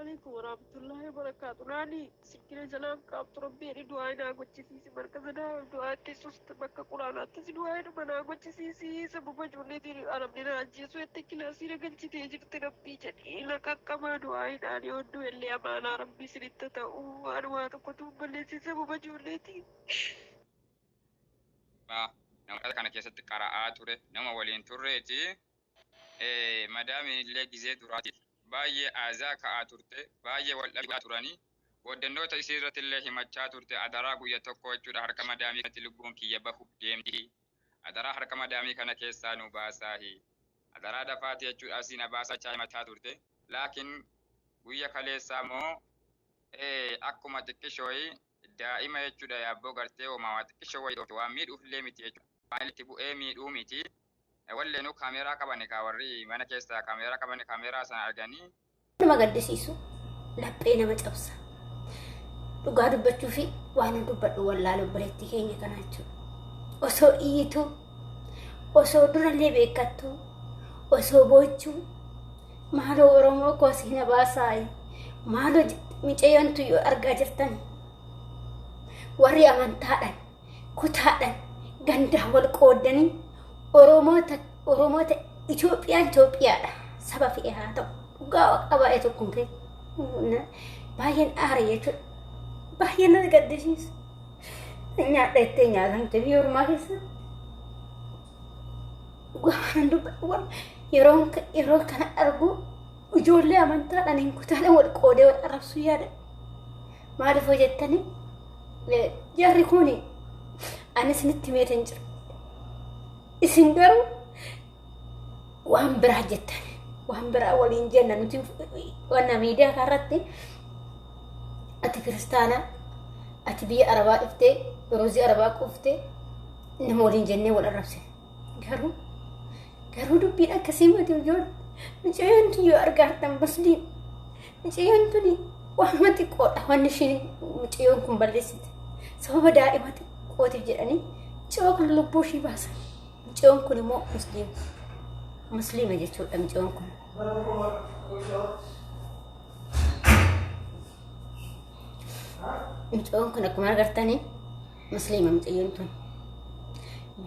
عليكم ورحمة الله وبركاته. ناني سكينة جلام كابت ربي دعائنا قوتشيسي مركزنا دعاء تسوس تبكى قرآن تسي دعائنا منا قوتشيسي سبب جوني دي أرمنا عجيسو يتكلا سيرا قلتي تيجر تربي جني لك كما دعائنا يودو اللي أمانا ربي سنتة تأو وأنوات كتب بلسي سبب جوني دي nama kana keessatti qara'aa ture nama waliin turreeti madaami illee gizee duraati baay'ee aazaa ka'aa turte baay'ee wal dhabaa turanii booddannoota isii irratti illee himachaa turte adaraa guyya tokko jechuudha harka madaamii kanatti lubbuun kiyya bahuuf deemti adaraa harka madaamii kana keessaa nu baasaahi adaraa dafaati jechuudha asiin baasachaa himataa turte laakiin guyya kaleessaa moo akkuma xiqqishooyi daa'ima jechuudha yaabboo gartee uumamaa xiqqishoo wayii waan miidhuuf illee miti jechuudha waan itti bu'ee miidhuu miti walleenu kaameeraa qabani ka warri mana keessaa kaameeraa qabani kaameeraa sana arganii nama gaddisiisu laphee nama cabsa dhugaa dubbachuu fi waan dubbadhu wallaalu obboleetti keenya kana jechuudha osoo iyyitu osoo durallee beekattu osoo boochuu maaloo oromoo koosii na baasaayi maaloo micayyantu yoo argaa jirtan warri amantaadhaan kutaadhaan gandaa wal qoodanii Oromoota Itoophiyaadha saba fi haa ta'u dhugaa qabaa'ee tokkoon kee baay'een aara jechuudha baay'een nama gaddisiisu nyaadha ittee nyaatamte biyya ormaa keessa waan dubbadhu yeroo kana argu ijoollee amantaadhaan hin kutaadhaan wal qoodee wal arrabsuu yaada maaliif hojjettanii jarri kuni anis nitti meetan jira isin garuu waan biraa jettan waan biraa waliin jenna nuti wanna miidiyaa kanarratti ati kiristaana ati biyya arabaa dhuftee roozii arabaa quuftee nama waliin jennee wal arrabse garuu dubbiin akkasii mati ijoollee mucayyoon tun yoo argaartan musliim mucayyoon tuni waan xiqqoodha wanni ishiin mucayyoon kun balleessite sababa daa'ima xiqqootiif jedhanii mucayyoo kan lubbuu ishii baasan mucayyoon kun immoo musliima jechuudha mucayyoon kun mucayyoon kun akkuma agartanii musliima mucayyoon tun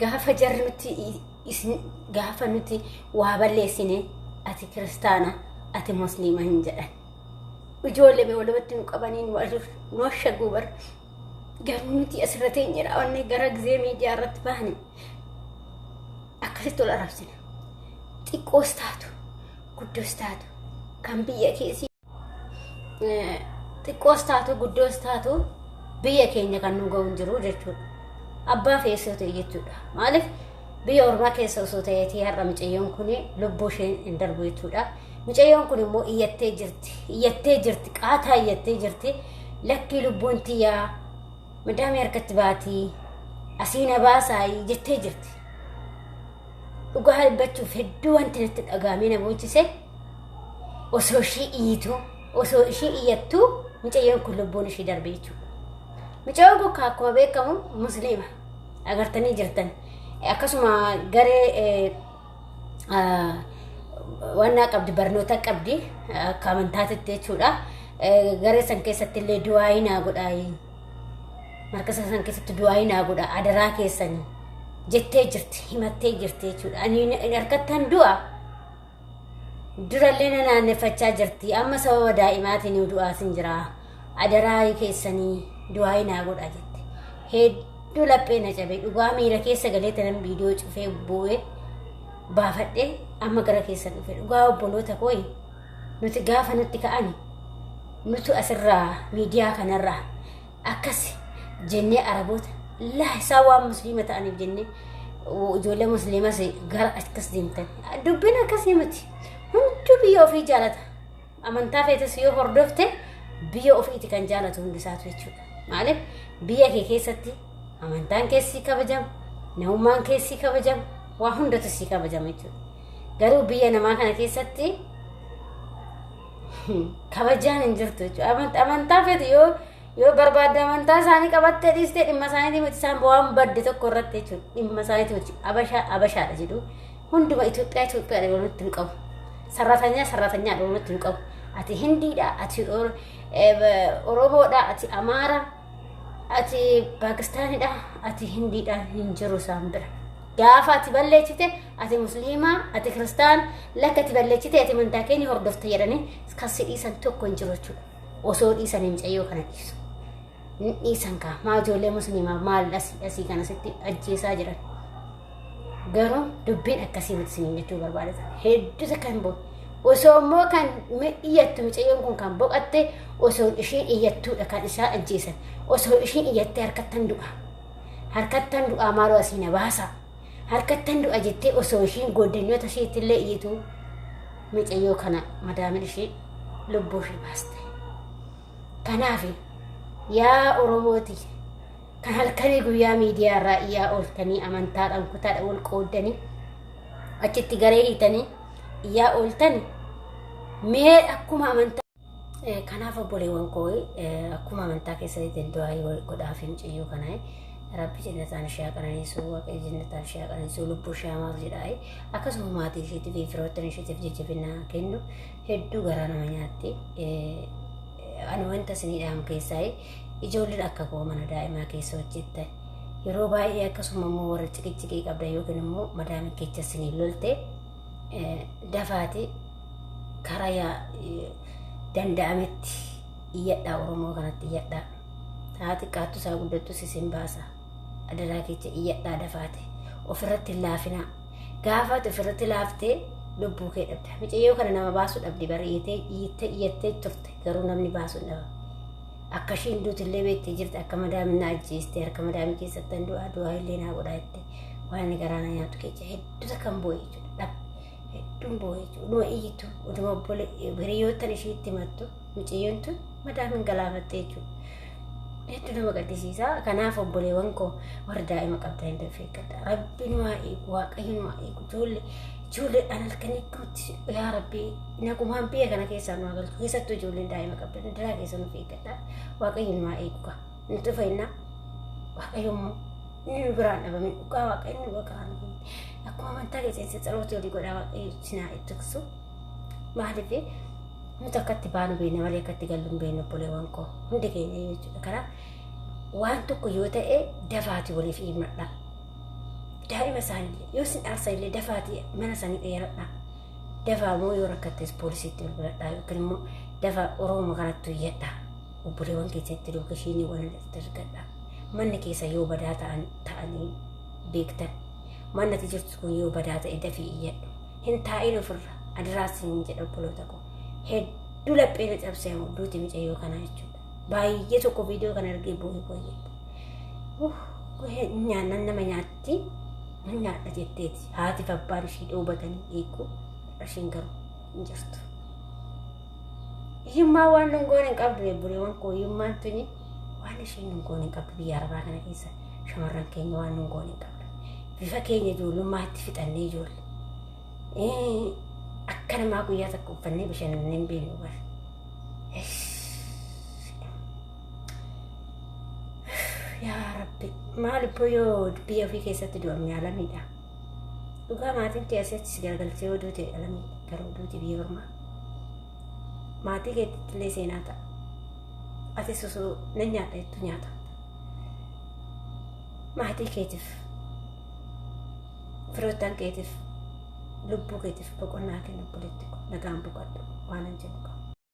gaafa jarri gaafa nuti waa balleessine ati kiristaana ati musliima hin jedhan ijoollee mee walumatti nu qabanii nu ashaguu bar garuu nuti asirratti hin jedhawanne gara gizee miidiyaa irratti bahani akkasitti ol arrabsina xiqqoos taatu guddoos taatu kan biyya keessi xiqqoos taatu guddoos taatu biyya keenya kan nu ga'u hin jiru jechuudha abbaa feessoo ta'e jechuudha maaliif biyya ormaa keessa osoo ta'eetii har'a mucayyoon kun lubbuu isheen hin darbu jechuudha mucayyoon kun immoo iyyattee jirti qaataa iyyattee jirti lakkii lubbuun tiyyaa madaamii harkatti baatii asiina baasaayi jettee jirti dhugaa dubbachuuf hedduu wanti natti dhagaamee na boonsise osoo ishii iyyitu osoo ishii iyyattu mucayyoon kun lubbuun ishii darbe jechuudha mucayyoon kun akkuma beekamu musliima agartanii jirtan akkasuma garee wanna qabdi barnoota qabdi akka amantaatitti jechuudha garee san keessatti illee du'aayinaa godhaayi markasa san keessatti du'aayinaa godha adaraa keessanii jettee jirti himattee jirti jechuudha ani harkattan du'a durallee na naanneffachaa jirti amma sababa daa'imaatiin du'aa sin jira adaraa keessanii du'aayinaa godha jette hedduu laphee na cabee dhugaa miira keessa galee tanan viidiyoo cufee bu'ee baafadhee amma gara keessa dhufe dhugaa obboloota kooyi nuti gaafa nutti ka'ani nuti asirraa miidiyaa kanarraa akkas jennee araboota laa isaa waan musliima ta'aniif jennee ijoollee musliimas gara akkas deemtan dubbiin akkasii miti hunduu biyya ofii jaalata amantaa feetes yoo hordofte biyya ofiiti kan jaalatu hundisaatu jechuudha maaliif biyya kee keessatti amantaan keessii kabajama namummaan keessii kabajama waa hundatu sii kabajama jechuudha garuu biyya namaa kana keessatti kabajaan hin jirtu jechuudha amantaa feetu yoo barbaadde amantaa isaanii qabattee dhiistee dhimma isaaniitii miti isaan waan badde tokko irratti jechuudha dhimma isaaniitii miti abashaadha jedhu hunduma Itoophiyaa walitti hin qabu sarratanya walitti hin qabu ati Hindiidha, ati Oromoodha, ati Amaara, ati Paakistaanidha, ati Hindiidha hin jiru isaan bira. Gaafa ati balleessite ati Musliimaa, ati Kiristaan lakka ati balleessite ati amantaa keenya hordofte jedhanii kasi dhiisan tokko hin jiru jechuudha. Osoo dhiisan mucayyoo kana dhiisu. Dhiisan kaa maa ijoollee Musliimaa maal asii kana sitti ajjeesaa jiran. Garuu dubbiin akkasii miti isiniin jechuu barbaadatan. Hedduuta kan bo'u. Osoo immoo kan iyyattu mucayyoon kun kan boqatte osoo ishiin iyyattuudha kan isaa ajjeesan. Osoo ishiin iyyattee harkattan du'a. Harkattan du'aa maaloo asii na baasa. Harkattan du'a jettee osoo ishiin goddanyoota isheettillee iyyituu mucayyoo kana madaamin ishee lubbuu ishee baaste. Kanaaf yaa Oromooti kan halkanii guyyaa miidiyaa irraa iyyaa ooltanii amantaadhaan kutaadhaan wal qooddanii achitti garee hiitanii iyyaa ooltanii mee akkuma amantaa kanaaf obboleewwan koo akkuma amantaa keessatti du'aa godhaaf mucayyoo kanaa Rabbi jannataan ishee qananiisuu Waaqayyo jannataan ishee qananiisuu lubbuu ishee hamaaf jedhaa akkasuma maatii isheetiif fi firoottan isheetiif jajjabina kennu hedduu garaa nama nyaatti. Ani wanta isiniidhaan keessaa ijoolleen akka koo mana daa'imaa keessa hojjettan yeroo baay'ee akkasuma immoo warra ciqiccikii qabdan yookiin immoo madaamii keessa isinii lolte dafaati karaa danda'ametti iyyadhaa Oromoo kanatti iyyadhaa. Haati qaattu isaa guddattus isin baasa. Adaraa keessa iyyadhaa dafaate ofirratti hin laafinaa. Gaafaati ofirratti laaftee lubbuu kee dhabda. Mucayyoo kana nama baasuu dhabdi bareedee iyyattee turte garuu namni baasuu hin dhabu. Akka ishiin duutillee beektee jirti akka madaamin na ajjeeste harka madaamii keessatti du'aa illee naa godhaa jettee waan garaa na nyaatu keessa hedduuta kan boo'e jechuudha. Hedduun boo'e jechuudha. Dhuma iyyitu dhuma obbole hiriyoottan ishiitti himattu mucayyoon tun madaamin galaafattee jechuudha. Hedduu nama gaddisiisa. Kanaaf obboleewwan koo warra daa'ima qabdan hin dafeeggata. Rabbiin waa eegu Waaqayyoon waa eegu ijoolleedhaan halkanii kutti yaa Rabbi nagumaan biyya kana keessaa nu agaltu keessattuu ijoolleen daa'ima qabdan daraa keessa nuuf eeggadha. Waaqayyoon waa eegu kaa nuti fayyinaa Waaqayyoon inni biraan dhabame dhugaa Waaqayyoon nu bakka akkuma amantaa keessatti tsaloota olii godhaa Waaqayyo sinaa ittiksu maaliif nuti akkatti baanu beekna malee akkatti gallu hin beeknu obboleewwan koo hundi keenya jechuudha. Karaa waan tokko yoo ta'e dafaati waliif himadha. Daa'ima isaanii yoo isin aarsa illee dafaati mana isaanii dheeradha. Dafaa moo yoo rakkattes poolisiitti bilbiladha yookiin immoo dafaa Oromoo kanatti iyyadha. Obboleewwan keessatti lookashinii waan argadha. Manni keessa yoo badaa ta'anii beektan manni ati jirtu kun yoo badaa ta'e dafii iyyadhu. Hin taa'in ofirra adiraasiin jedha obboloota koo. Hedduu lapheena cabsee mudduuti mucayyoo kana jechuudha. Baay'ee tokko viidiyoo kana argee boo'ee. Nyaannan nama nyaatti nyaadha jetteeti. Haati fi abbaan ishii dhoobatanii eeguu ishiin garuu hin jirtu. Hiyyummaa waan dungoon hin qabdu obboleewwan koo hiyyummaan tuni waan ishiin dungoon hin qabdu biyya Arabaa kana keessa shamarran keenya waan dungoon hin qabdu. Bifa keenya ijoollummaa itti fixannee ijoolle. Akka namaa guyyaa takka uffannee bashannanee hin beeknu bara. Yaa Rabbi maaliif yoo biyya ofii keessatti du'amne alamiidha. Dhugaa maatiin keessatti si gargalchee yoo duute alamiidha garuu duuti biyya ormaa. Maatii keetti illee seenaa ta'a. Ati susuu nan nyaadha jettu nyaata. Maatii keetiif firoottan keetiif lubbuu keetiif boqonnaa kennu obboleetti nagaan boqodhu waan hin jedhu.